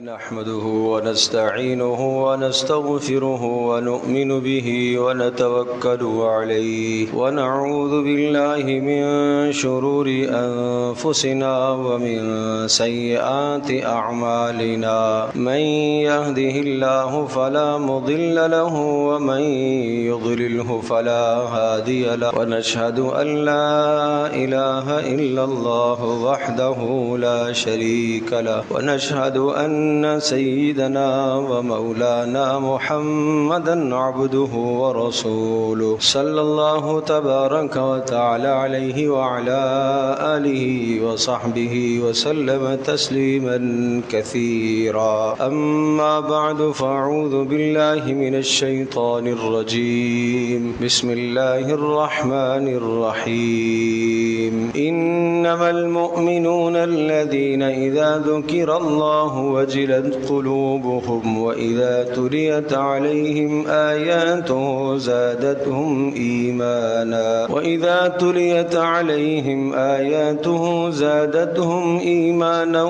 نحمده ونستعينه ونستغفره ونؤمن به ونتوكل عليه ونعوذ بالله من شرور أنفسنا ومن سيئات أعمالنا من يهده الله فلا مضل له ومن يضلله فلا هادي له ونشهد أن لا إله إلا الله وحده لا شريك له ونشهد أن سيدنا ومولانا محمدا عبده ورسوله صلى الله تبارك وتعالى عليه وعلى آله وصحبه وسلم تسليما كثيرا أما بعد فأعوذ بالله من الشيطان الرجيم بسم الله الرحمن الرحيم إنما المؤمنون الذين إذا ذكر الله وجلت قلوبهم وإذا تليت عليهم آياته زادتهم إيمانا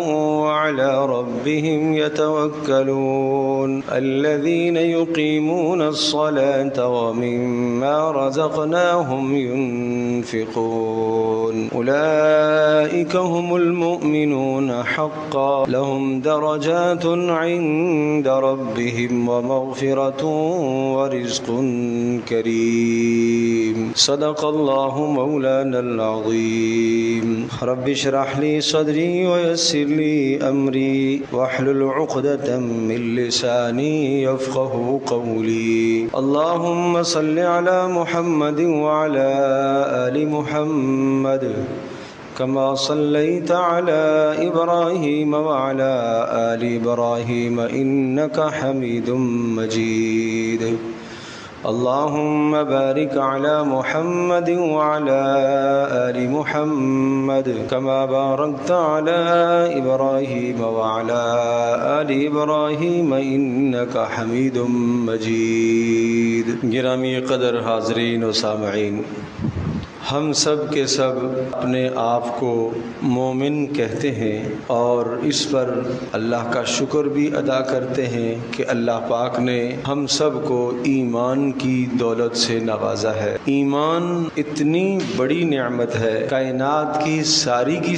وعلى ربهم يتوكلون الذين يقيمون الصلاة ومما رزقناهم ينفقون أولئك هم المؤمنون حقا لهم درجات عند ربهم ومغفرة ورزق كريم صدق الله مولانا العظيم رب اشرح لي صدري ويسر لي أمري واحلل عقدة من لساني يفقه قولي اللهم صل على محمد وعلى آل محمد كما صليت على إبراهيم وعلى آل إبراهيم إنك حميد مجيد اللهم بارك على محمد وعلى آل محمد كما باركت على إبراهيم وعلى آل إبراهيم إنك حميد مجيد گرامی قدر حاضرین و سامعین، ہم سب کے سب اپنے آپ کو مومن کہتے ہیں اور اس پر اللہ کا شکر بھی ادا کرتے ہیں کہ اللہ پاک نے ہم سب کو ایمان کی دولت سے نوازا ہے۔ ایمان اتنی بڑی نعمت ہے، کائنات کی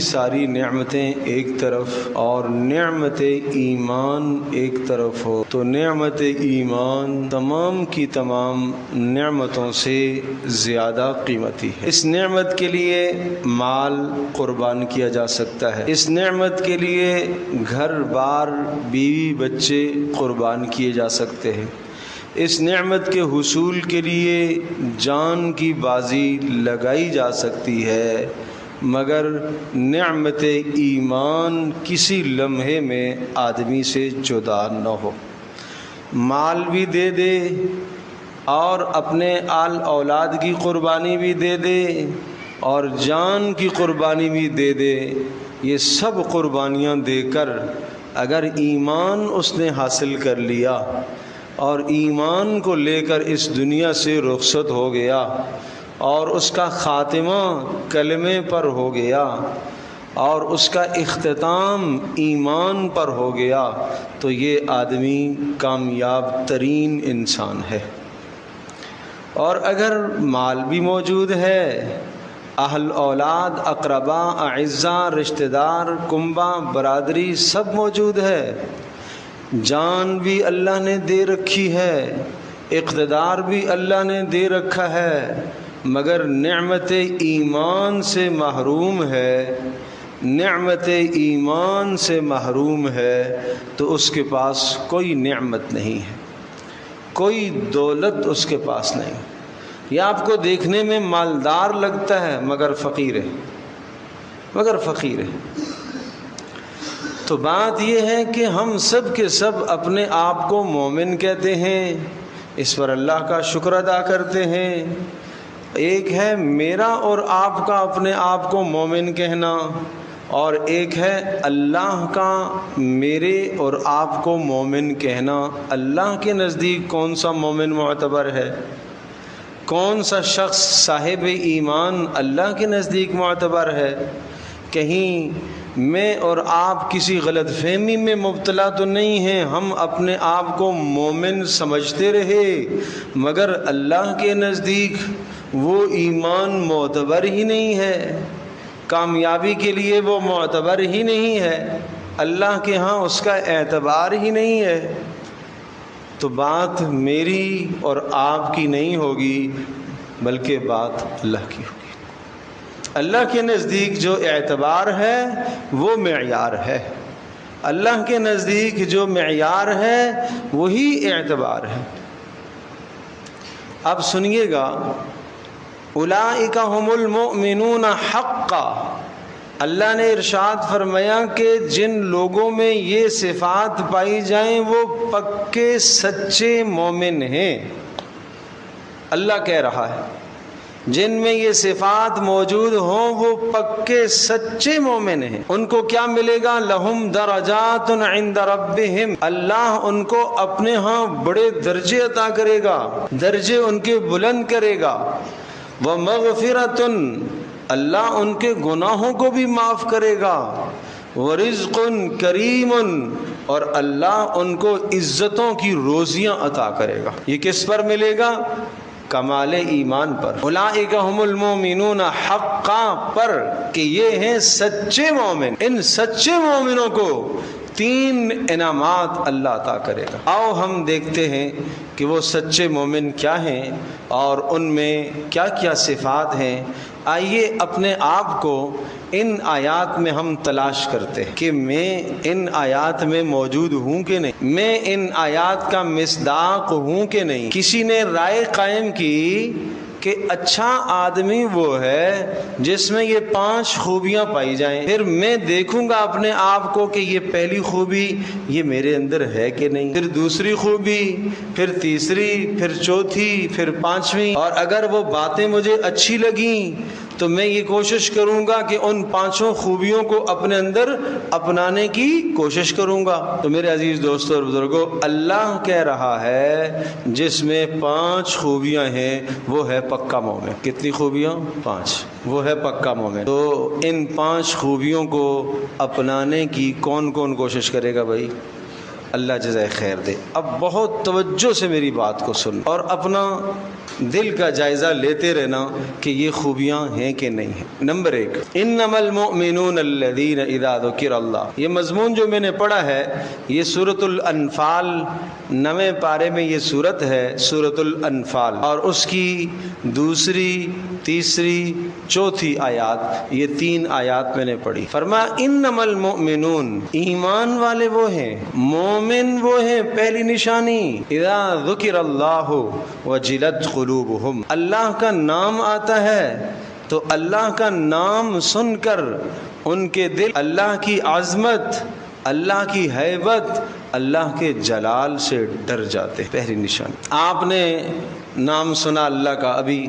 ساری نعمتیں ایک طرف اور نعمت ایمان ایک طرف ہو تو نعمت ایمان تمام کی تمام نعمتوں سے زیادہ قیمتی ہے۔ اس نعمت کے لیے مال قربان کیا جا سکتا ہے، اس نعمت کے لیے گھر بار بیوی بچے قربان کیے جا سکتے ہیں، اس نعمت کے حصول کے لیے جان کی بازی لگائی جا سکتی ہے، مگر نعمت ایمان کسی لمحے میں آدمی سے جدا نہ ہو۔ مال بھی دے دے اور اپنے آل اولاد کی قربانی بھی دے دے اور جان کی قربانی بھی دے دے، یہ سب قربانیاں دے کر اگر ایمان اس نے حاصل کر لیا اور ایمان کو لے کر اس دنیا سے رخصت ہو گیا اور اس کا خاتمہ کلمے پر ہو گیا اور اس کا اختتام ایمان پر ہو گیا تو یہ آدمی کامیاب ترین انسان ہے۔ اور اگر مال بھی موجود ہے، اہل اولاد، اقربا، اعزاء، رشتہ دار، کنبہ، برادری سب موجود ہے، جان بھی اللہ نے دے رکھی ہے، اقتدار بھی اللہ نے دے رکھا ہے، مگر نعمت ایمان سے محروم ہے، نعمت ایمان سے محروم ہے تو اس کے پاس کوئی نعمت نہیں ہے، کوئی دولت اس کے پاس نہیں۔ یہ آپ کو دیکھنے میں مالدار لگتا ہے مگر فقیر ہے۔ تو بات یہ ہے کہ ہم سب کے سب اپنے آپ کو مومن کہتے ہیں، اس پر اللہ کا شکر ادا کرتے ہیں۔ ایک ہے میرا اور آپ کا اپنے آپ کو مومن کہنا، اور ایک ہے اللہ کا میرے اور آپ کو مومن کہنا۔ اللہ کے نزدیک کون سا مومن معتبر ہے؟ کون سا شخص صاحب ایمان اللہ کے نزدیک معتبر ہے؟ کہیں میں اور آپ کسی غلط فہمی میں مبتلا تو نہیں ہیں، ہم اپنے آپ کو مومن سمجھتے رہے، مگر اللہ کے نزدیک وہ ایمان معتبر ہی نہیں ہے، کامیابی کے لیے وہ معتبر ہی نہیں ہے، اللہ کے ہاں اس کا اعتبار ہی نہیں ہے، تو بات میری اور آپ کی نہیں ہوگی بلکہ بات اللہ کی ہوگی۔ اللہ کے نزدیک جو اعتبار ہے وہ معیار ہے، اللہ کے نزدیک جو معیار ہے وہی اعتبار ہے۔ اب سنیے گا، اولئک ھم المؤمنون حقا، اللہ نے ارشاد فرمایا کہ جن لوگوں میں یہ صفات پائی جائیں وہ پکے سچے مومن ہیں۔ اللہ کہہ رہا ہے جن میں یہ صفات موجود ہوں وہ پکے سچے مومن ہیں، ان کو کیا ملے گا؟ لہم درجات عند ربہم، اللہ ان کو اپنے ہاں بڑے درجے عطا کرے گا، درجے ان کے بلند کرے گا، ومغفرۃ، اللہ ان کے گناہوں کو بھی معاف کرے گا، ورزق کریم، اور اللہ ان کو عزتوں کی روزیاں عطا کرے گا۔ یہ کس پر ملے گا؟ کمال ایمان پر، اولئک ھم المؤمنون حقا پر، کہ یہ ہیں سچے مومن۔ ان سچے مومنوں کو 3 انعامات اللہ عطا کرے گا۔ آؤ ہم دیکھتے ہیں کہ وہ سچے مومن کیا ہیں اور ان میں کیا کیا صفات ہیں۔ آئیے اپنے آپ کو ان آیات میں ہم تلاش کرتے ہیں کہ میں ان آیات میں موجود ہوں کہ نہیں، میں ان آیات کا مصداق ہوں کہ نہیں۔ کسی نے رائے قائم کی کہ اچھا آدمی وہ ہے جس میں یہ 5 خوبیاں پائی جائیں، پھر میں دیکھوں گا اپنے آپ کو کہ یہ پہلی خوبی یہ میرے اندر ہے کہ نہیں، پھر دوسری خوبی، پھر تیسری، پھر چوتھی، پھر 5ویں، اور اگر وہ باتیں مجھے اچھی لگیں تو میں یہ کوشش کروں گا کہ ان 5 خوبیوں کو اپنے اندر اپنانے کی کوشش کروں گا۔ تو میرے عزیز دوستوں اور بزرگوں، اللہ کہہ رہا ہے جس میں 5 خوبیاں ہیں وہ ہے پکا مومن۔ کتنی خوبیاں؟ 5۔ وہ ہے پکا مومن۔ تو ان 5 خوبیوں کو اپنانے کی کون کون کوشش کرے گا بھائی؟ اللہ جزائے خیر دے۔ اب بہت توجہ سے میری بات کو سن اور اپنا دل کا جائزہ لیتے رہنا کہ یہ خوبیاں ہیں کہ نہیں ہیں۔ نمبر 1، انما المؤمنون الذین اذا ذکر اللہ۔ یہ مضمون جو میں نے پڑھا ہے یہ سورۃ الانفال 9ویں پارے میں یہ سورت ہے، سورۃ الانفال، اور اس کی 2، 3، 4 آیات، یہ 3 آیات میں نے پڑھی۔ فرمایا انما المؤمنون، ایمان والے وہ ہیں، مومن وہ ہیں، پہلی نشانی اذا ذکر اللہ وجلت قلوبہم، اللہ کا نام آتا ہے تو اللہ کا نام سن کر ان کے دل اللہ کی عظمت، اللہ کی ہیبت، اللہ کے جلال سے ڈر جاتے۔ پہلی نشانی۔ آپ نے نام سنا اللہ کا، ابھی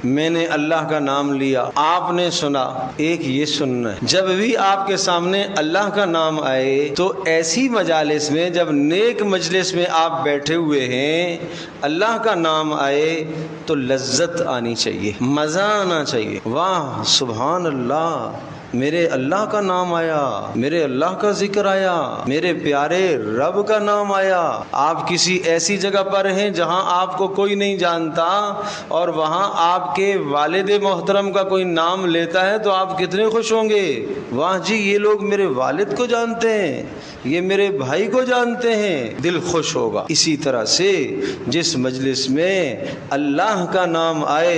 میں نے اللہ کا نام لیا، آپ نے سنا، ایک یہ سننا ہے جب بھی آپ کے سامنے اللہ کا نام آئے تو ایسی مجالس میں، جب نیک مجلس میں آپ بیٹھے ہوئے ہیں، اللہ کا نام آئے تو لذت آنی چاہیے، مزہ آنا چاہیے۔ واہ سبحان اللہ، میرے اللہ کا نام آیا، میرے اللہ کا ذکر آیا، میرے پیارے رب کا نام آیا۔ آپ کسی ایسی جگہ پر ہیں جہاں آپ کو کوئی نہیں جانتا اور وہاں آپ کے والد محترم کا کوئی نام لیتا ہے تو آپ کتنے خوش ہوں گے۔ واہ جی، یہ لوگ میرے والد کو جانتے ہیں، یہ میرے بھائی کو جانتے ہیں، دل خوش ہوگا۔ اسی طرح سے جس مجلس میں اللہ کا نام آئے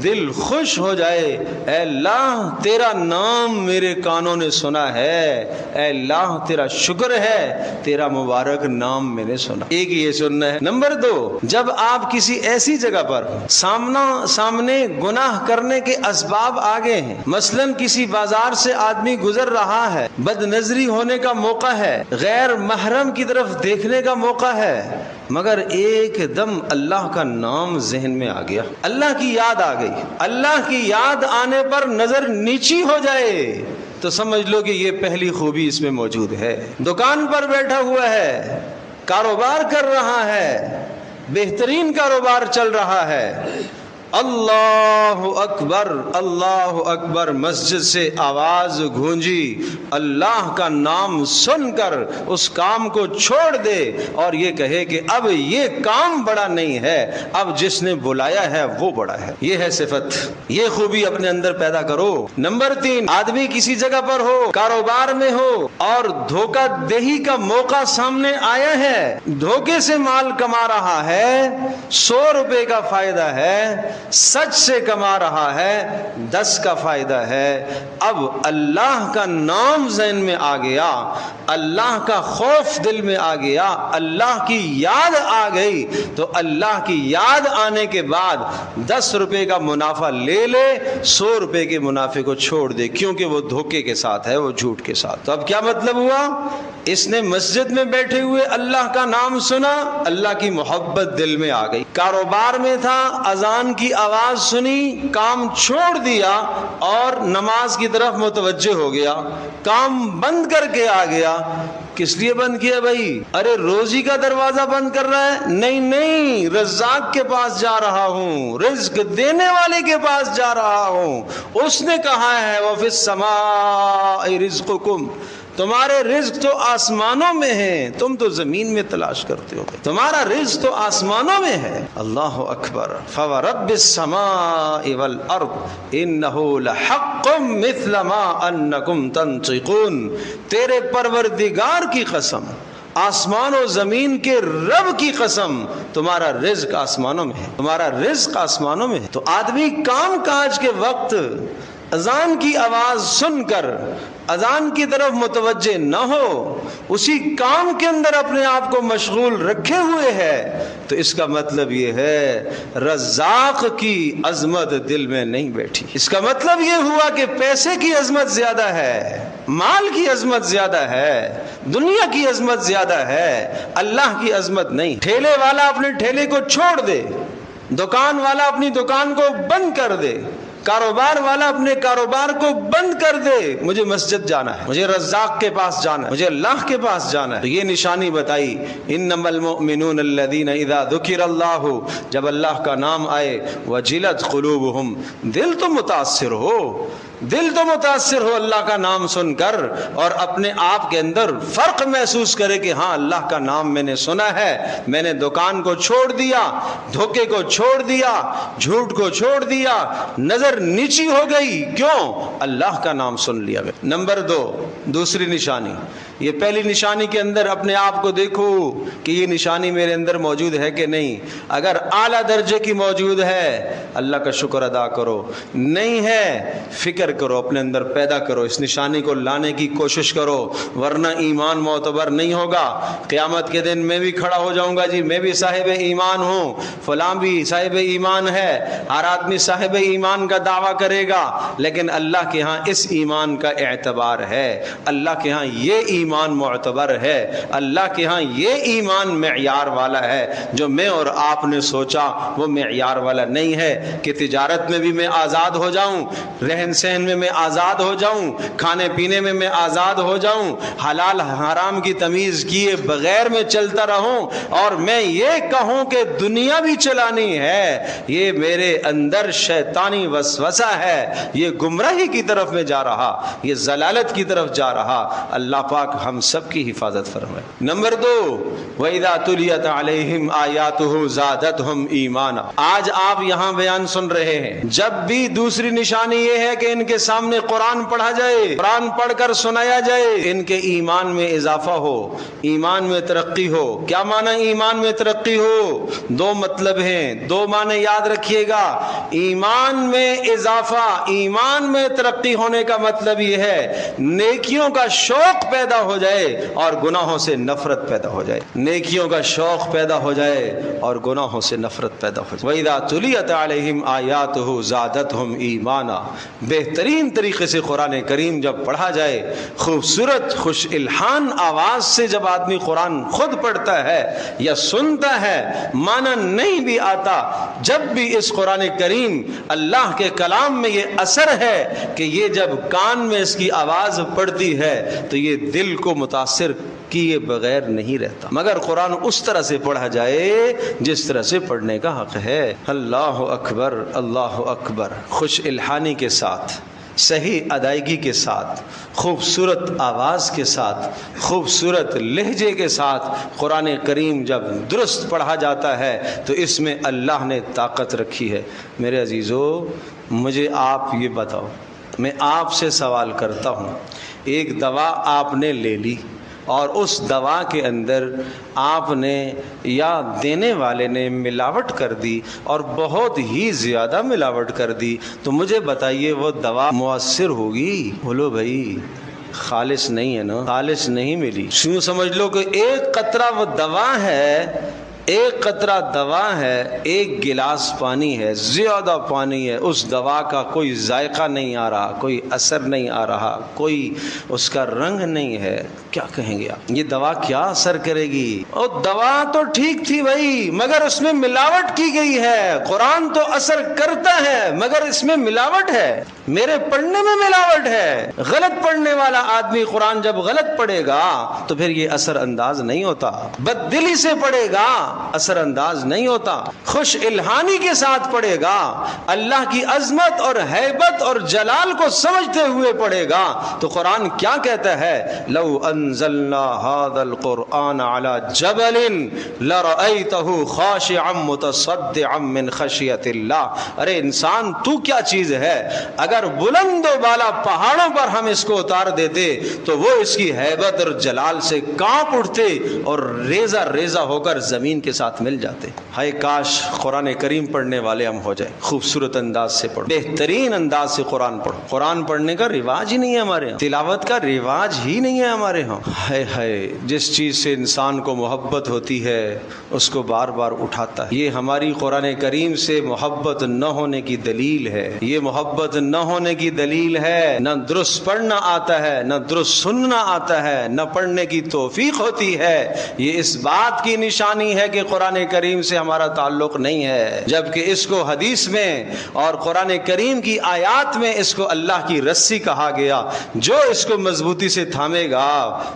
دل خوش ہو جائے، اے اللہ تیرا نام میرے کانوں نے سنا ہے، اے اللہ تیرا شکر ہے تیرا مبارک نام میں نے سنا۔ ایک یہ سننا ہے۔ نمبر 2، جب آپ کسی ایسی جگہ پر سامنے گناہ کرنے کے اسباب آگے ہیں، مثلا کسی بازار سے آدمی گزر رہا ہے، بد نظری ہونے کا موقع ہے، غیر محرم کی طرف دیکھنے کا موقع ہے، مگر ایک دم اللہ کا نام ذہن میں آ گیا، اللہ کی یاد آ گئی، اللہ کی یاد آنے پر نظر نیچی ہو جائے تو سمجھ لو کہ یہ پہلی خوبی اس میں موجود ہے۔ دکان پر بیٹھا ہوا ہے، کاروبار کر رہا ہے، بہترین کاروبار چل رہا ہے، اللہ اکبر اللہ اکبر مسجد سے آواز گونجی، اللہ کا نام سن کر اس کام کو چھوڑ دے اور یہ کہے کہ اب یہ کام بڑا نہیں ہے، اب جس نے بلایا ہے وہ بڑا ہے۔ یہ ہے صفت، یہ خوبی اپنے اندر پیدا کرو۔ نمبر 3، آدمی کسی جگہ پر ہو، کاروبار میں ہو اور دھوکہ دہی کا موقع سامنے آیا ہے، دھوکے سے مال کما رہا ہے، 100 روپے کا فائدہ ہے، سچ سے کما رہا ہے، 10 کا فائدہ ہے۔ اب اللہ کا نام ذہن میں آ گیا، اللہ کا خوف دل میں آ گیا، اللہ کی یاد آ گئی، تو اللہ کی یاد آنے کے بعد 10 روپے کا منافع لے لے، 100 روپے کے منافع کو چھوڑ دے، کیونکہ وہ دھوکے کے ساتھ ہے، وہ جھوٹ کے ساتھ۔ تو اب کیا مطلب ہوا؟ اس نے مسجد میں بیٹھے ہوئے اللہ کا نام سنا، اللہ کی محبت دل میں آ گئی۔ کاروبار میں تھا، اذان کی آواز سنی، کام چھوڑ دیا اور نماز کی طرف متوجہ ہو گیا، کام بند کر کے آ گیا۔ کس لیے بند کیا بھائی؟ ارے روزی کا دروازہ بند کر رہا ہے؟ نہیں، رزاق کے پاس جا رہا ہوں، رزق دینے والے کے پاس جا رہا ہوں۔ اس نے کہا ہے وَفِي السَّمَاءِ رِزْقُكُمْ، تمہارے رزق تو آسمانوں میں ہے، تم تو زمین میں تلاش کرتے ہو، تمہارا رزق تو آسمانوں میں ہے۔ اللہ اکبر۔ فَوَرَبِّ السَّمَاءِ وَالْأَرْضِ إِنَّهُ لَحَقٌّ مِثْلَ مَا أَنَّكُمْ تَنطِقُونَ، تیرے پروردگار کی قسم، آسمان و زمین کے رب کی قسم، تمہارا رزق آسمانوں میں ہے، تمہارا رزق آسمانوں میں ہے۔ تو آدمی کام کاج کے وقت اذان کی آواز سن کر اذان کی طرف متوجہ نہ ہو، اسی کام کے اندر اپنے آپ کو مشغول رکھے ہوئے ہے، تو اس کا مطلب یہ ہے رزاق کی عظمت دل میں نہیں بیٹھی۔ اس کا مطلب یہ ہوا کہ پیسے کی عظمت زیادہ ہے، مال کی عظمت زیادہ ہے، دنیا کی عظمت زیادہ ہے، اللہ کی عظمت نہیں۔ ٹھیلے والا اپنے ٹھیلے کو چھوڑ دے، دکان والا اپنی دکان کو بند کر دے، کاروبار والا اپنے کاروبار کو بند کر دے، مجھے مسجد جانا ہے، مجھے رزاق کے پاس جانا ہے، مجھے اللہ کے پاس جانا ہے۔ تو یہ نشانی بتائی، انما المؤمنون الذین اذا ذکر اللہ، جب اللہ کا نام آئے، وجلت قلوبہم، دل تو متاثر ہو، دل تو متاثر ہو اللہ کا نام سن کر، اور اپنے آپ کے اندر فرق محسوس کرے کہ ہاں اللہ کا نام میں نے سنا ہے، میں نے دکان کو چھوڑ دیا، دھوکے کو چھوڑ دیا، جھوٹ کو چھوڑ دیا، نظر نیچی ہو گئی، کیوں؟ اللہ کا نام سن لیا گیا۔ نمبر 2، دوسری نشانی، یہ پہلی نشانی کے اندر اپنے آپ کو دیکھو کہ یہ نشانی میرے اندر موجود ہے کہ نہیں۔ اگر اعلیٰ درجے کی موجود ہے اللہ کا شکر ادا کرو، نہیں ہے فکر کرو، اپنے اندر پیدا کرو، اس نشانی کو لانے کی کوشش کرو، ورنہ ایمان معتبر نہیں ہوگا۔ قیامت کے دن میں بھی کھڑا ہو جاؤں گا، جی میں بھی صاحب ایمان ہوں، فلاں بھی صاحب ایمان ہے، ہر آدمی صاحب ایمان کا دعویٰ کرے گا، لیکن اللہ کے ہاں اس ایمان کا اعتبار ہے، اللہ کے ہاں یہ ایمان معتبر ہے، اللہ کے ہاں یہ ایمان معیار والا ہے۔ جو میں اور آپ نے سوچا وہ معیار والا نہیں ہے کہ تجارت میں بھی میں آزاد ہو جاؤں، رہن سہن میں آزاد ہو جاؤں، کھانے پینے میں میں آزاد ہو جاؤں، حلال حرام کی تمیز کیے بغیر میں چلتا رہوں، اور میں یہ کہوں کہ دنیا بھی چلانی ہے، یہ میرے اندر شیطانی وسوسہ ہے، یہ گمراہی کی طرف میں جا رہا، یہ ضلالت کی طرف جا رہا۔ اللہ پاک ہم سب کی حفاظت فرمائے۔ نمبر 2، وَإِذَا تُلِيَتْ عَلَيْهِمْ آيَاتُهُ زَادَتْهُمْ إِيمَانًا۔ آج آپ یہاں بیان سن رہے ہیں، جب بھی دوسری نشانی یہ ہے کہ ان کے سامنے قرآن پڑھا جائے، قرآن پڑھ کر سنایا جائے، ان کے ایمان میں اضافہ ہو، ایمان میں ترقی ہو۔ کیا معنی ایمان میں ترقی ہو؟ 2 مطلب ہیں، 2 معنی یاد رکھیے گا۔ ایمان میں اضافہ، ایمان میں ترقی ہونے کا مطلب یہ ہے نیکیوں کا شوق پیدا ہو جائے اور گناہوں سے نفرت پیدا ہو جائے، نیکیوں کا شوق پیدا ہو جائے اور گناہوں سے نفرت پیدا ہو جائے۔ وَإِذَا تُلِيَتْ عَلَيْهِمْ آيَاتُهُ زَادَتْهُمْ إِيمَانًا۔ بہترین طریقے سے قرآن کریم جب پڑھا جائے، خوبصورت خوش الحان آواز سے جب آدمی قرآن خود پڑھتا ہے یا سنتا ہے، معنی نہیں بھی آتا، جب بھی اس قرآن کریم اللہ کے کلام میں یہ اثر ہے کہ یہ جب کان میں اس کی آواز پڑتی ہے تو یہ دل دل کو متاثر کیے بغیر نہیں رہتا، مگر قرآن اس طرح سے پڑھا جائے جس طرح سے پڑھنے کا حق ہے۔ اللہ اکبر، اللہ اکبر، خوش الحانی کے ساتھ، صحیح ادائیگی کے ساتھ، خوبصورت آواز کے ساتھ، خوبصورت لہجے کے ساتھ قرآن کریم جب درست پڑھا جاتا ہے تو اس میں اللہ نے طاقت رکھی ہے۔ میرے عزیزو، مجھے آپ یہ بتاؤ، میں آپ سے سوال کرتا ہوں، ایک دوا آپ نے لے لی اور اس دوا کے اندر آپ نے یا دینے والے نے ملاوٹ کر دی اور بہت ہی زیادہ ملاوٹ کر دی، تو مجھے بتائیے وہ دوا مؤثر ہوگی؟ بولو بھائی، خالص نہیں ہے نا، خالص نہیں ملی۔ یوں سمجھ لو کہ ایک قطرہ وہ دوا ہے، ایک قطرہ دوا ہے، ایک گلاس پانی ہے، زیادہ پانی ہے، اس دوا کا کوئی ذائقہ نہیں آ رہا، کوئی اثر نہیں آ رہا، کوئی اس کا رنگ نہیں ہے، کیا کہیں گے آپ؟ یہ دوا کیا اثر کرے گی؟ اور دوا تو ٹھیک تھی بھائی، مگر اس میں ملاوٹ کی گئی ہے۔ قرآن تو اثر کرتا ہے مگر اس میں ملاوٹ ہے، میرے پڑھنے میں ملاوٹ ہے۔ غلط پڑھنے والا آدمی قرآن جب غلط پڑھے گا تو پھر یہ اثر انداز نہیں ہوتا، بد دلی سے پڑھے گا اثر انداز نہیں ہوتا، خوش الحانی کے ساتھ پڑھے گا، اللہ کی عظمت اور ہیبت اور جلال کو سمجھتے ہوئے پڑھے گا تو قرآن کیا کہتا ہے؟ لو انزلنا هذا القرآن على جبل لرأيته خاشعا متصدعا من خشیت اللہ۔ ارے انسان تو کیا چیز ہے، اگر بلند و بالا پہاڑوں پر ہم اس کو اتار دیتے تو وہ اس کی ہیبت اور جلال سے کانپ اٹھتے اور ریزہ ریزہ ہو کر زمین کے ساتھ مل جاتے۔ ہائے کاش قرآن کریم پڑھنے والے ہم ہو جائیں، خوبصورت انداز سے پڑھو، بہترین انداز سے قرآن پڑھو۔ قرآن پڑھنے کا رواج ہی نہیں ہے ہمارے ہاں، تلاوت کا رواج ہی نہیں ہے ہمارے ہاں۔ ہائے ہائے، جس چیز سے انسان کو محبت ہوتی ہے اس کو بار بار اٹھاتا ہے۔ یہ ہماری قرآن کریم سے محبت نہ ہونے کی دلیل ہے، یہ محبت نہ ہونے کی دلیل ہے۔ نہ درست پڑھنا آتا ہے، نہ درست سننا آتا ہے، نہ پڑھنے کی توفیق ہوتی ہے۔ یہ اس بات کی نشانی ہے کہ قرآن کریم سے ہمارا تعلق نہیں ہے، جبکہ اس کو حدیث میں اور قرآن کریم کی آیات میں اس کو اللہ کی رسی کہا گیا۔ جو اس کو مضبوطی سے تھامے گا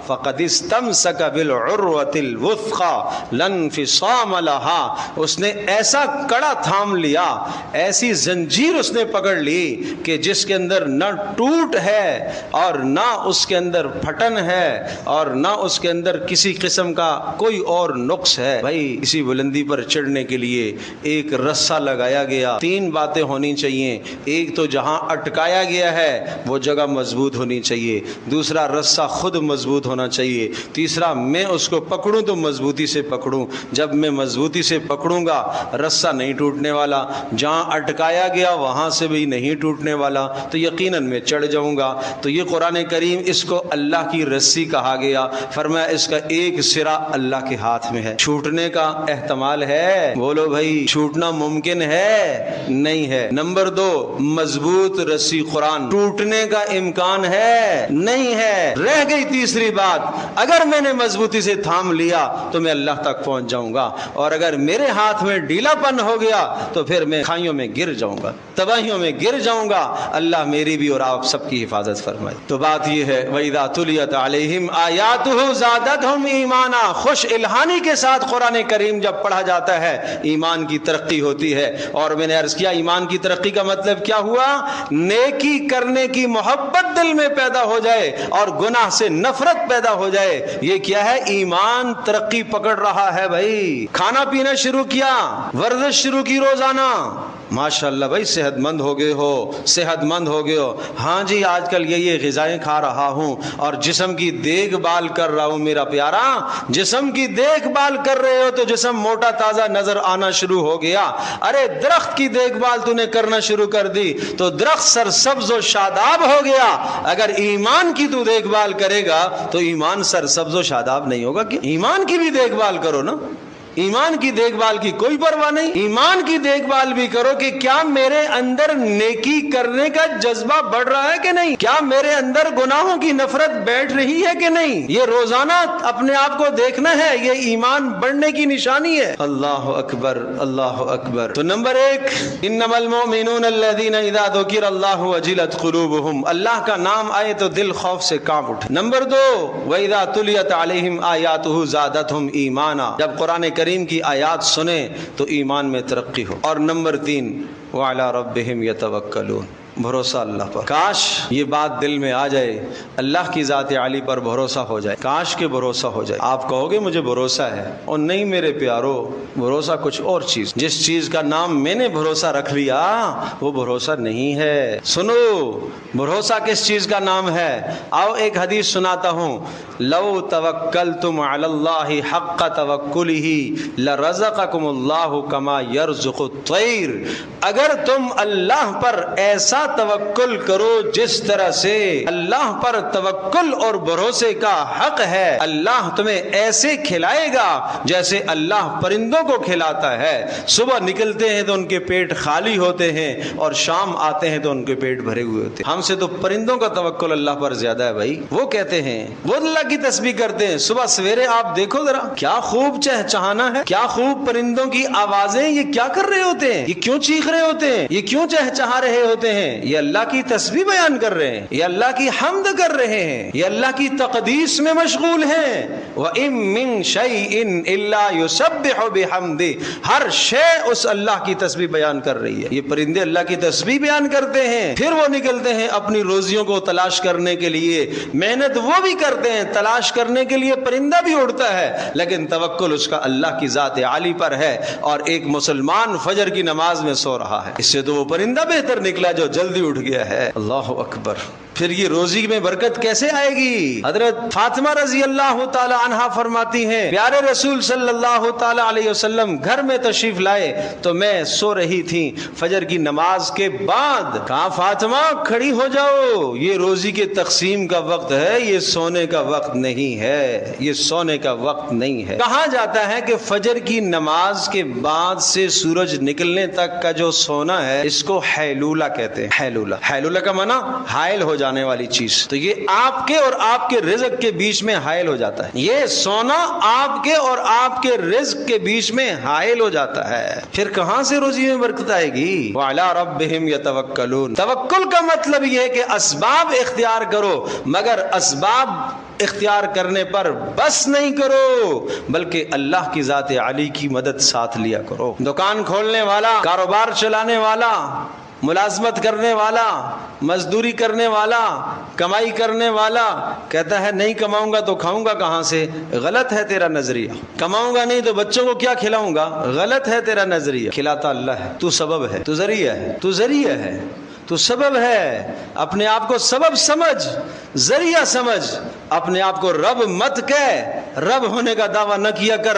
فقد استمسک بالعروۃ الوثقی لا انفصام لها، اس نے ایسا کڑا تھام لیا، ایسی زنجیر اس نے پکڑ لی کہ جس کے اندر نہ ٹوٹ ہے اور نہ اس کے اندر پھٹن ہے اور نہ اس کے اندر کسی قسم کا کوئی اور نقص ہے۔ بھائی اسی بلندی پر چڑھنے کے لیے ایک رسہ لگایا گیا، تین باتیں ہونی چاہیے، ایک تو جہاں اٹکایا گیا ہے وہ جگہ مضبوط ہونی چاہیے، دوسرا رسہ خود مضبوط ہونا چاہیے، تیسرا میں اس کو پکڑوں تو مضبوطی سے پکڑوں، جب میں مضبوطی سے پکڑوں گا رسہ نہیں ٹوٹنے والا، جہاں اٹکایا گیا وہاں سے بھی نہیں ٹوٹنے والا، تو یقیناً میں چڑھ جاؤں گا۔ تو یہ قرآن کریم اس کو اللہ کی رسی کہا گیا، فرمایا اس کا ایک سرا اللہ کے ہاتھ میں ہے، چھوٹنے کا احتمال ہے؟ بولو بھائی، چھوٹنا ممکن ہے؟ نہیں ہے۔ نمبر دو، مضبوط رسی قرآن، ٹوٹنے کا امکان ہے؟ نہیں ہے۔ رہ گئی تیسری بات، اگر میں نے مضبوطی سے تھام لیا تو میں اللہ تک پہنچ جاؤں گا، اور اگر میرے ہاتھ میں ڈھیلا پن ہو گیا تو پھر میں کھائیوں میں گر جاؤں گا، تباہیوں میں گر جاؤں گا۔ اللہ میری بھی اور آپ سب کی حفاظت فرمائے۔ تو بات یہ ہے وَإِذَا تُلِيَتْ عَلَيْهِمْ آيَاتُهُ زَادَتْهُمْ ایمانا، خوش الحانی کے ساتھ قرآن کریم جب پڑھا جاتا ہے ایمان کی ترقی ہوتی ہے۔ اور میں نے عرض کیا ایمان کی ترقی کا مطلب کیا ہوا؟ نیکی کرنے کی محبت دل میں پیدا ہو جائے اور گناہ سے نفرت پیدا ہو جائے۔ یہ کیا ہے؟ ایمان ترقی پکڑ رہا ہے بھائی۔ کھانا پینا شروع کیا، ورزش شروع کی روزانہ، ماشاءاللہ بھائی صحت مند ہو گئے ہو، صحت مند ہو گئے ہو، ہاں جی آج کل یہ غذائیں کھا رہا ہوں اور جسم کی دیکھ بھال کر رہا ہوں۔ میرا پیارا، جسم کی دیکھ بھال کر رہے ہو تو جسم موٹا تازہ نظر آنا شروع ہو گیا۔ ارے درخت کی دیکھ بھال تو نے کرنا شروع کر دی تو درخت سرسبز و شاداب ہو گیا۔ اگر ایمان کی تو دیکھ بھال کرے گا تو ایمان سرسبز و شاداب نہیں ہوگا۔ کہ ایمان کی بھی دیکھ بھال کرو نا، ایمان کی دیکھ بھال کی کوئی پرواہ نہیں. ایمان کی دیکھ بھال بھی کرو کہ کیا میرے اندر نیکی کرنے کا جذبہ بڑھ رہا ہے کہ نہیں, کیا میرے اندر گناہوں کی نفرت بیٹھ رہی ہے کہ نہیں. یہ روزانہ اپنے آپ کو دیکھنا ہے, یہ ایمان بڑھنے کی نشانی ہے. اللہ اکبر, اللہ اکبر. تو نمبر 1, انما المؤمنون الذین اذا ذکر اللہ وجلت قلوبہم, اللہ کا نام آئے تو دل خوف سے کانپ اٹھے. نمبر 2, واذا تلیت علیہم آیاتہ زادتہم ایمانا, جب قرآن کریم کی آیات سنیں تو ایمان میں ترقی ہو. اور نمبر 3, وعلی ربہم یتوکلون, بھروسہ اللہ پر. کاش یہ بات دل میں آ جائے, اللہ کی ذات عالی پر بھروسہ ہو جائے, کاش کے بھروسہ ہو جائے. آپ کہو گے مجھے بھروسہ ہے, اور نہیں میرے پیارو, بھروسہ کچھ اور چیز. جس چیز کا نام میں نے بھروسہ رکھ لیا وہ بھروسہ نہیں ہے. سنو, بھروسہ کس چیز کا نام ہے؟ آؤ ایک حدیث سناتا ہوں. لو توکلتم علی اللہ حق توکلہ لرزقکم اللہ کما یرزق الطیر, اگر تم اللہ پر ایسا توکل کرو جس طرح سے اللہ پر توکل اور بھروسے کا حق ہے, اللہ تمہیں ایسے کھلائے گا جیسے اللہ پرندوں کو کھلاتا ہے. صبح نکلتے ہیں تو ان کے پیٹ خالی ہوتے ہیں, اور شام آتے ہیں تو ان کے پیٹ بھرے ہوئے ہوتے ہیں. ہم سے تو پرندوں کا توکل اللہ پر زیادہ ہے بھائی. وہ کہتے ہیں, وہ اللہ کی تسبیح کرتے ہیں. صبح سویرے آپ دیکھو ذرا, کیا خوب چہچہانا ہے, کیا خوب پرندوں کی آوازیں. یہ کیا کر رہے ہوتے ہیں, یہ کیوں چیخ رہے ہوتے ہیں, یہ کیوں چہچہا رہے ہوتے ہیں؟ یہ اللہ کی تسبیح بیان کر رہے ہیں, یہ اللہ کی حمد کر رہے ہیں, یہ اللہ کی تقدیس میں مشغول ہیں. وَإِن مِّن شَيْءٍ إِلَّا يُسَبِّحُ بِحَمْدِهِ, ہر شے اس اللہ کی تسبیح بیان کر رہی ہے. یہ پرندے اللہ کی تسبیح بیان کرتے ہیں, پھر وہ نکلتے ہیں اپنی روزیوں کو تلاش کرنے کے لیے. محنت وہ بھی کرتے ہیں, تلاش کرنے کے لیے پرندہ بھی اڑتا ہے, لیکن توکل اس کا اللہ کی ذات عالی پر ہے. اور ایک مسلمان فجر کی نماز میں سو رہا ہے, اس سے تو وہ پرندہ بہتر نکلا جو جلدی اٹھ گیا ہے. اللہ اکبر. پھر یہ روزی میں برکت کیسے آئے گی؟ حضرت فاطمہ رضی اللہ تعالی عنہا فرماتی ہیں, پیارے رسول صلی اللہ تعالی علیہ وسلم گھر میں تشریف لائے تو میں سو رہی تھی فجر کی نماز کے بعد. کہا فاطمہ کھڑی ہو جاؤ, یہ روزی کے تقسیم کا وقت ہے, یہ سونے کا وقت نہیں ہے, یہ سونے کا وقت نہیں ہے. کہا جاتا ہے کہ فجر کی نماز کے بعد سے سورج نکلنے تک کا جو سونا ہے اس کو حیلولہ کہتے ہیں. حیلولہ, حیلولہ کا معنی حائل ہو جانے والی چیز. تو یہ آپ کے اور آپ کے رزق کے بیچ میں حائل ہو جاتا ہے. یہ سونا آپ کے اور آپ کے رزق کے بیچ میں حائل ہو جاتا ہے. پھر کہاں سے روزی میں برکت آئے گی؟ وعلی ربہم یتوکلون. توکل کا مطلب یہ ہے کہ اسباب اختیار کرو, مگر اسباب اختیار کرنے پر بس نہیں کرو, بلکہ اللہ کی ذات عالی کی مدد ساتھ لیا کرو. دکان کھولنے والا, کاروبار چلانے والا, ملازمت کرنے والا, مزدوری کرنے والا, کمائی کرنے والا کہتا ہے نہیں کماؤں گا تو کھاؤں گا کہاں سے. غلط ہے تیرا نظریہ. کماؤں گا نہیں تو بچوں کو کیا کھلاؤں گا. غلط ہے تیرا نظریہ. کھلاتا اللہ ہے, تو سبب ہے, تو ذریعہ ہے, تو ذریعہ ہے, تو سبب ہے. اپنے آپ کو سبب سمجھ, ذریعہ سمجھ. اپنے آپ کو رب مت کہہ, رب ہونے کا دعویٰ نہ کیا کر,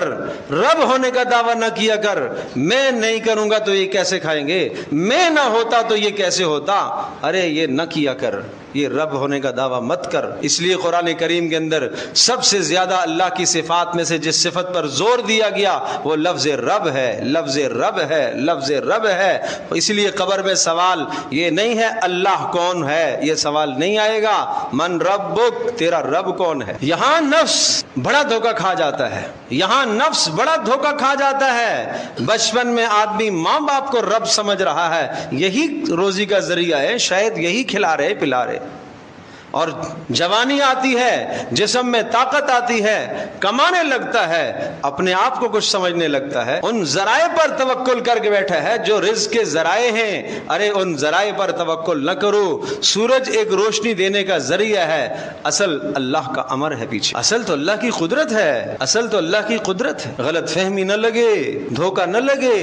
رب ہونے کا دعویٰ نہ کیا کر. میں نہیں کروں گا تو یہ کیسے کھائیں گے, میں نہ ہوتا تو یہ کیسے ہوتا. ارے یہ نہ کیا کر, یہ رب ہونے کا دعویٰ مت کر. اس لیے قرآن کریم کے اندر سب سے زیادہ اللہ کی صفات میں سے جس صفت پر زور دیا گیا وہ لفظ رب ہے, لفظ رب ہے, لفظ رب ہے. اس لیے قبر میں سوال یہ نہیں ہے اللہ کون ہے, یہ سوال نہیں آئے گا. من ربک, تیرا رب کون ہے. یہاں نفس بڑا دھوکہ کھا جاتا ہے, یہاں نفس بڑا دھوکہ کھا جاتا ہے. بچپن میں آدمی ماں باپ کو رب سمجھ رہا ہے, یہی روزی کا ذریعہ ہے, شاید یہی کھلا رہے پلا رہے. اور جوانی آتی ہے, جسم میں طاقت آتی ہے, کمانے لگتا ہے, اپنے آپ کو کچھ سمجھنے لگتا ہے, ان ذرائع پر توکل کر کے بیٹھا ہے جو رزق کے ذرائع ہیں. ارے ان ذرائع پر توکل نہ کرو. سورج ایک روشنی دینے کا ذریعہ ہے, اصل اللہ کا امر ہے پیچھے, اصل تو اللہ کی قدرت ہے, اصل تو اللہ کی قدرت ہے. غلط فہمی نہ لگے, دھوکہ نہ لگے,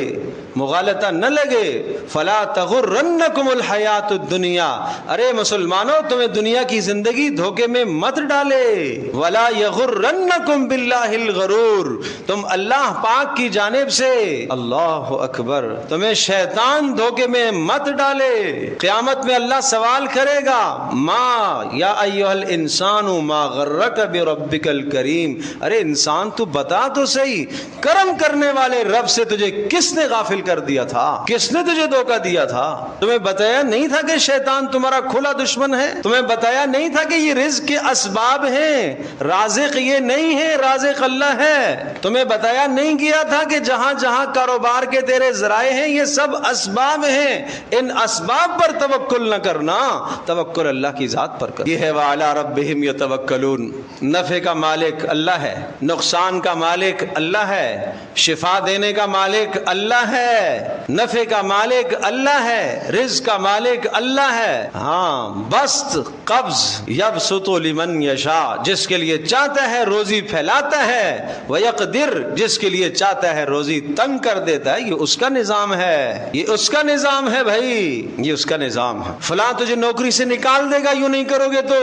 مغالطہ نہ لگے. فلا تغرنکم الحیات الدنیا، ارے مسلمانوں تمہیں دنیا کی زندگی دھوکے میں مت ڈالے. ولا یغرنکم باللہ الغرور، تم اللہ پاک کی جانب سے، اللہ اکبر، تمہیں شیطان دھوکے میں مت ڈالے. قیامت میں اللہ سوال کرے گا، ما یا ایھا الانسان ما غرک بربک الکریم، ارے انسان تو بتا تو صحیح، کرم کرنے والے رب سے تجھے کس نے غافل کر دیا تھا؟ کس نے تجھے دھوکہ دیا تھا؟ تمہیں بتایا نہیں تھا کہ شیطان تمہارا کھلا دشمن ہے؟ تمہیں بتایا نہیں تھا کہ یہ رزق کے اسباب ہیں، رازق یہ نہیں ہے، رازق اللہ ہے. تمہیں بتایا نہیں گیا تھا کہ جہاں جہاں کاروبار کے تیرے ذرائع ہیں یہ سب اسباب ہیں، ان اسباب پر توکل نہ کرنا، توکل اللہ کی ذات پر کر. یہ ہے وَعَلَىٰ رَبِّهِمْ يَتَوَكَّلُونَ. نفع کا مالک اللہ ہے، نقصان کا مالک اللہ ہے، شفا دینے کا مالک اللہ ہے، نفع کا مالک اللہ ہے، رزق کا مالک اللہ ہے. ہاں بست قبض، یبسط لمن یشاء، جس کے لیے چاہتا ہے روزی پھیلاتا ہے، ویقدر، جس کے لیے چاہتا ہے روزی تنگ کر دیتا ہے. یہ اس کا نظام ہے، یہ اس کا نظام ہے بھائی، یہ اس کا نظام ہے. فلاں تجھے نوکری سے نکال دے گا یوں نہیں کرو گے تو.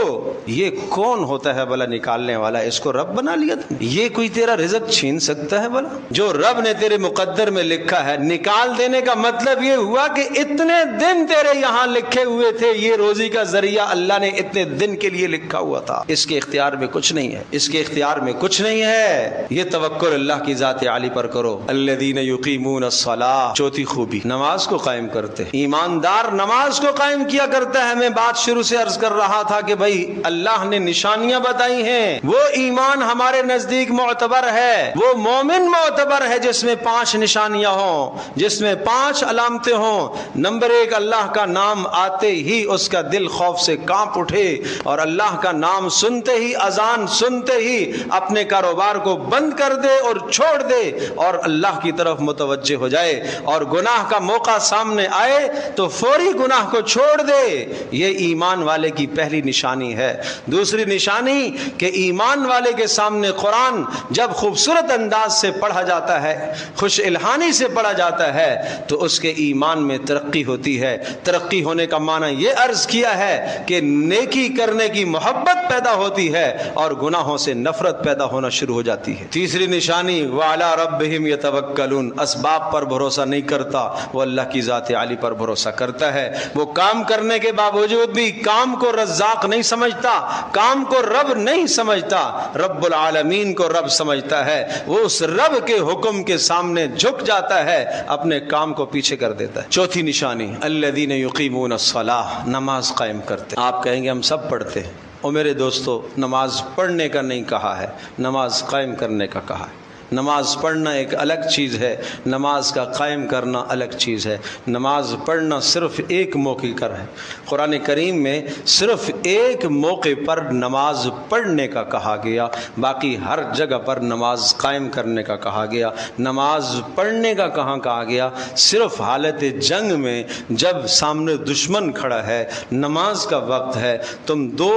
یہ کون ہوتا ہے بھلا نکالنے والا؟ اس کو رب بنا لیا تھا. یہ کوئی تیرا رزق چھین سکتا ہے بھلا؟ جو رب نے تیرے مقدر میں لکھا ہے. نکال دینے کا مطلب یہ ہوا کہ اتنے دن تیرے یہاں لکھے ہوئے تھے، یہ روزی کا ذریعہ اللہ نے اتنے دن کے لیے لکھا ہوا تھا. اس کے اختیار میں کچھ نہیں ہے، اس کے اختیار میں کچھ نہیں ہے. یہ توکل اللہ کی ذات عالی پر کرو. الذین یقیمون الصلاۃ، چوتھی خوبی، نماز کو قائم کرتے. ایماندار نماز کو قائم کیا کرتا ہے. میں بات شروع سے عرض کر رہا تھا کہ بھائی اللہ نے نشانیاں بتائی ہیں. وہ ایمان ہمارے نزدیک معتبر ہے، وہ مومن معتبر ہے جس میں 5 نشانیاں ہوں، جس میں 5 علامتیں ہوں. نمبر 1، اللہ کا نام آتے ہی اس کا دل خوف سے کانپ اٹھے، اور اللہ کا نام سنتے ہی، اذان سنتے ہی اپنے کاروبار کو بند کر دے اور چھوڑ دے اور اللہ کی طرف متوجہ ہو جائے. اور گناہ کا موقع سامنے آئے تو فوری گناہ کو چھوڑ دے. یہ ایمان والے کی پہلی نشانی ہے. دوسری نشانی کہ ایمان والے کے سامنے قرآن جب خوبصورت انداز سے پڑھا جاتا ہے، خوش الہانی سے پڑھا جاتا ہے، تو اس کے ایمان میں ترقی ہوتی ہے. ترقی ہونے کا معنی یہ عرض کیا ہے کہ نیکی کرنے کی محبت پیدا ہوتی ہے اور گناہوں سے نفرت پیدا ہونا شروع ہو جاتی ہے. تیسری نشانی وَعَلَىٰ رَبِّهِمْ يَتَوَكَّلُونَ، اسباب پر بھروسہ نہیں کرتا، وہ اللہ کی ذات عالی پر بھروسہ کرتا ہے. وہ کام کرنے کے باوجود بھی کام کو رزاق نہیں سمجھتا، کام کو رب نہیں سمجھتا، رب العالمین کو رب سمجھتا ہے. وہ اس رب کے حکم کے سامنے جھک جاتا ہے، اپنے کام کو پیچھے کر دیتا ہے. چوتھی نشانی الذین یقیمون الصلاۃ، نماز قائم کرتے. آپ کہیں گے ہم سب پڑھتے ہیں. اور میرے دوستو، نماز پڑھنے کا نہیں کہا ہے، نماز قائم کرنے کا کہا ہے. نماز پڑھنا ایک الگ چیز ہے، نماز کا قائم کرنا الگ چیز ہے. نماز پڑھنا صرف ایک موقع پر ہے. قرآن کریم میں صرف ایک موقع پر نماز پڑھنے کا کہا گیا، باقی ہر جگہ پر نماز قائم کرنے کا کہا گیا. نماز پڑھنے کا کہاں کہا گیا؟ صرف حالت جنگ میں، جب سامنے دشمن کھڑا ہے، نماز کا وقت ہے، تم 2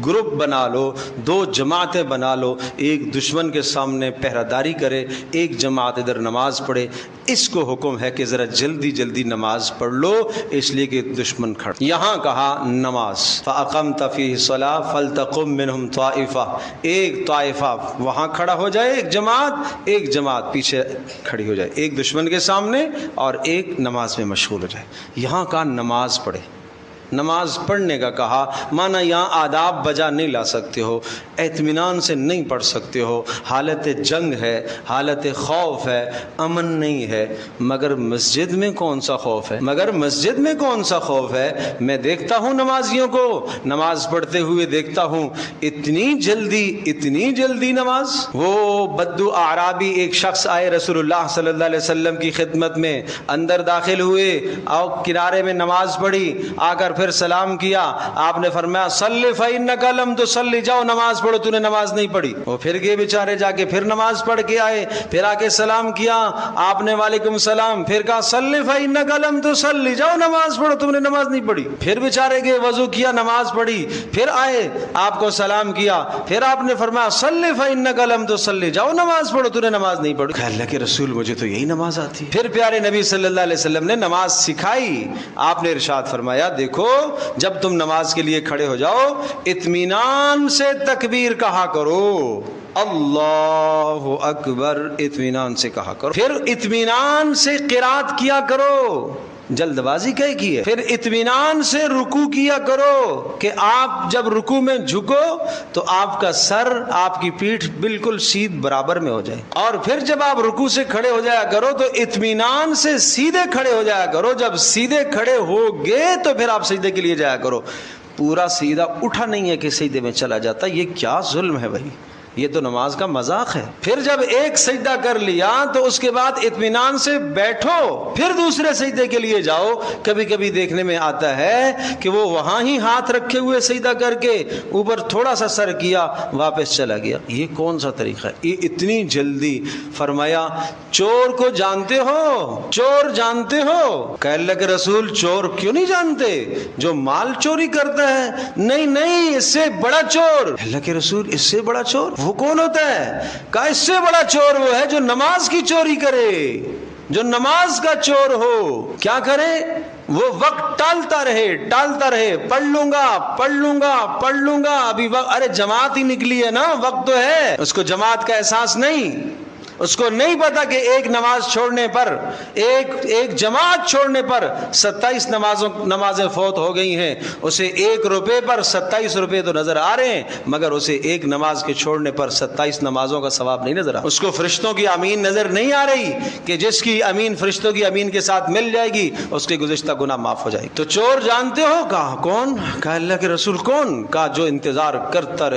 گروپ بنا لو، 2 جماعتیں بنا لو، ایک دشمن کے سامنے پہرہ داری کرے، ایک جماعت ادھر نماز پڑھے. اس کو حکم ہے کہ ذرا جلدی جلدی نماز پڑھ لو، اس لیے کہ دشمن کھڑا. یہاں کہا نماز فَأَقَمْتَ فِيهِ الصَّلَاةَ فَلْتَقُمْ مِنْهُمْ طَائِفَةٌ، ایک طائفہ وہاں کھڑا ہو جائے، ایک جماعت پیچھے کھڑی ہو جائے، ایک دشمن کے سامنے اور ایک نماز میں مشغول ہو جائے. یہاں کہا نماز پڑھے. نماز پڑھنے کا کہا، مانا یہاں آداب بجا نہیں لا سکتے ہو، اطمینان سے نہیں پڑھ سکتے ہو، حالت جنگ ہے، حالت خوف ہے، امن نہیں ہے. مگر مسجد میں کون سا خوف ہے؟ مگر مسجد میں کون سا خوف ہے؟ میں دیکھتا ہوں نمازیوں کو نماز پڑھتے ہوئے دیکھتا ہوں، اتنی جلدی نماز. وہ بدو اعرابی ایک شخص آئے رسول اللہ صلی اللہ علیہ وسلم کی خدمت میں، اندر داخل ہوئے اور کنارے میں نماز پڑھی، آ کر پھر سلام کیا، آپ نے فرمایا صلی فإنک لم تصلی، جاؤ نماز پڑھو، تو نے نماز نہیں پڑھی۔ وہ پھر گئے بیچارے، جا کے پھر نماز پڑھ کے آئے، پھر آ کے سلام کیا، آپ نے وعلیکم السلام، پھر کہا صلی فإنک لم تصلی، جاؤ نماز پڑھو، تم نے نماز نہیں پڑھی۔ پھر بیچارے گئے، وضو کیا، نماز پڑھی، پھر آئے، آپ کو سلام کیا، پھر آپ نے فرمایا صلی فإنک لم تصلی، جاؤ نماز پڑھو، تو نے نماز نہیں پڑھی۔ کہ اللہ کے رسول مجھے تو یہی نماز آتی ہے۔ پھر پیارے نبی صلی اللہ علیہ وسلم نے نماز سکھائی، آپ نے ارشاد فرمایا دیکھو جب تم نماز کے لیے کھڑے ہو جاؤ اطمینان سے تکبیر کہا کرو، اللہ اکبر، اطمینان سے کہا کرو، پھر اطمینان سے قرات کیا کرو، جلد بازی کی ہے، پھر اطمینان سے رکوع کیا کرو کہ آپ جب رکوع میں جھکو تو آپ کا سر، آپ کی پیٹھ بالکل سیدھ برابر میں ہو جائے، اور پھر جب آپ رکوع سے کھڑے ہو جایا کرو تو اطمینان سے سیدھے کھڑے ہو جایا کرو، جب سیدھے کھڑے ہو گئے تو پھر آپ سجدے کے لیے جایا کرو، پورا سیدھا اٹھا نہیں ہے کہ سجدے میں چلا جاتا، یہ کیا ظلم ہے بھائی، یہ تو نماز کا مذاق ہے۔ پھر جب ایک سجدہ کر لیا تو اس کے بعد اطمینان سے بیٹھو، پھر دوسرے سجدے کے لیے جاؤ۔ کبھی کبھی دیکھنے میں آتا ہے کہ وہ وہاں ہی ہاتھ رکھے ہوئے سجدہ کر کے اوپر تھوڑا سا سر کیا، واپس چلا گیا، یہ کون سا طریقہ ہے؟ یہ اتنی جلدی۔ فرمایا چور کو جانتے ہو؟ چور جانتے ہو؟ کہ اللہ کے رسول چور کیوں نہیں جانتے؟ جو مال چوری کرتا ہے؟ نہیں نہیں، اس سے بڑا چور۔ اللہ کے رسول اس سے بڑا چور وہ کون ہوتا ہے؟ کہا اس سے بڑا چور وہ ہے جو نماز کی چوری کرے، جو نماز کا چور ہو۔ کیا کرے؟ وہ وقت ٹالتا رہے، پڑھ لوں گا ابھی وقت، ارے جماعت ہی نکلی ہے نا، وقت تو ہے، اس کو جماعت کا احساس نہیں، اس کو نہیں پتا کہ ایک نماز چھوڑنے پر، ایک جماعت چھوڑنے پر 27 نمازیں فوت ہو گئی ہیں، اسے 1 روپے پر 27 روپے تو نظر آ رہے ہیں، مگر اسے ایک نماز کے چھوڑنے پر 27 نمازوں کا ثواب نہیں نظر آ رہا۔ اس کو فرشتوں کی امین نظر نہیں آ رہی کہ جس کی امین فرشتوں کی امین کے ساتھ مل جائے گی اس کے گزشتہ گناہ معاف ہو جائے گی۔ تو چور جانتے ہو؟ کہا کون؟ کہا اللہ کے رسول کون؟ کہا جو انتظار کرتا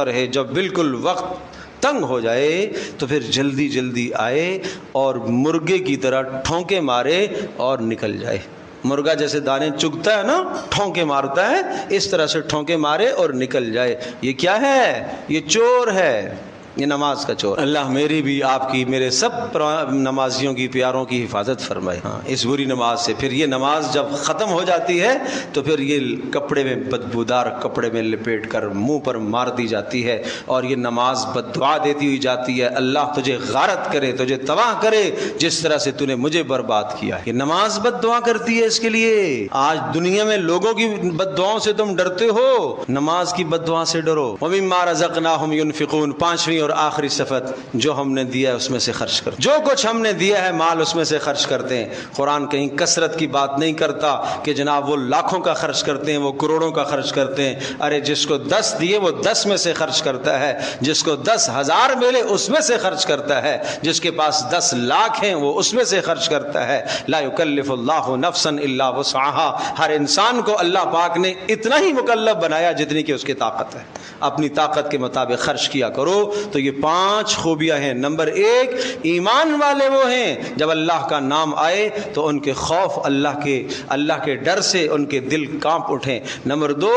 رہے، جب بالکل وقت تنگ ہو جائے تو پھر جلدی آئے اور مرغے کی طرح ٹھونکے مارے اور نکل جائے۔ مرغا جیسے دانے چگتا ہے نا، ٹھونکے مارتا ہے، اس طرح سے ٹھونکے مارے اور نکل جائے۔ یہ کیا ہے؟ یہ چور ہے، یہ نماز کا چور۔ اللہ میری بھی، آپ کی، میرے سب نمازیوں کی، پیاروں کی حفاظت فرمائے اس بری نماز سے۔ پھر یہ نماز جب ختم ہو جاتی ہے تو پھر یہ کپڑے میں، بدبودار کپڑے میں لپیٹ کر منہ پر مار دی جاتی ہے، اور یہ نماز بد دعا دیتی ہوئی جاتی ہے، اللہ تجھے غارت کرے، تجھے تباہ کرے جس طرح سے تو نے مجھے برباد کیا۔ یہ نماز بد دعا کرتی ہے اس کے لیے۔ آج دنیا میں لوگوں کی بد دعاؤں سے تم ڈرتے ہو، نماز کی بد دعا سے ڈرو۔ وَمِمَّا رَزَقْنَاهُمْ يُنْفِقُونَ، 5ویں اور آخری صفت، جو ہم نے دیا ہے اس میں سے خرچ کر، جو کچھ ہم نے دیا ہے مال اس میں سے خرچ کرتے ہیں۔ قرآن کہیں کثرت کی بات نہیں کرتا کہ جناب وہ لاکھوں کا خرچ کرتے ہیں، وہ کروڑوں کا خرچ کرتے ہیں۔ ارے جس کو 10 دیے وہ 10 میں سے خرچ کرتا ہے، جس کو 10,000 ملے اس میں سے خرچ کرتا ہے، جس کے پاس 10 لاکھ ہیں وہ اس میں سے خرچ کرتا ہے۔ لا یکلف اللہ نفسا الا وسعها، ہر انسان کو اللہ پاک نے اتنا ہی مکلف بنایا جتنی کہ اس کی طاقت ہے، اپنی طاقت کے مطابق خرچ کیا کرو۔ تو یہ 5 خوبیاں ہیں۔ نمبر 1، ایمان والے وہ ہیں جب اللہ کا نام آئے تو ان کے خوف، اللہ کے ڈر سے ان کے دل کانپ اٹھیں۔ نمبر 2،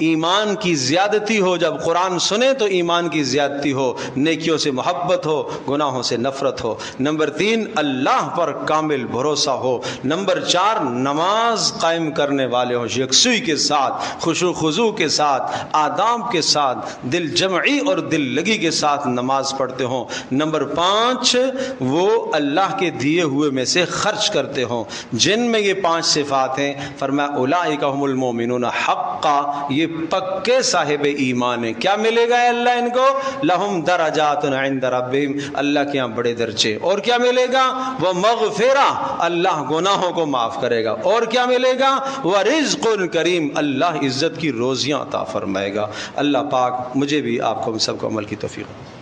ایمان کی زیادتی ہو، جب قرآن سنیں تو ایمان کی زیادتی ہو، نیکیوں سے محبت ہو، گناہوں سے نفرت ہو۔ نمبر 3، اللہ پر کامل بھروسہ ہو۔ نمبر 4، نماز قائم کرنے والے ہوں، یکسوئی کے ساتھ، خشوع خضوع کے ساتھ، آداب کے ساتھ، دل جمعی اور دل لگی کے ساتھ نماز پڑھتے ہوں۔ نمبر 5، وہ اللہ کے دیے ہوئے میں سے خرچ کرتے ہوں۔ جن میں یہ 5 صفات ہیں، فرمایا اولئک هم المؤمنون حقا، یہ پکے صاحب ایمان ہیں۔ کیا ملے گا اللہ ان کو؟ لہم درجات عند ربہم، اللہ کے یہاں بڑے درجے۔ اور کیا ملے گا؟ وہ مغفرہ، اللہ گناہوں کو معاف کرے گا۔ اور کیا ملے گا؟ وہ رزق کریم، اللہ عزت کی روزیاں عطا فرمائے گا۔ اللہ پاک مجھے بھی، آپ کو، ہم سب کو عمل کی توفیق۔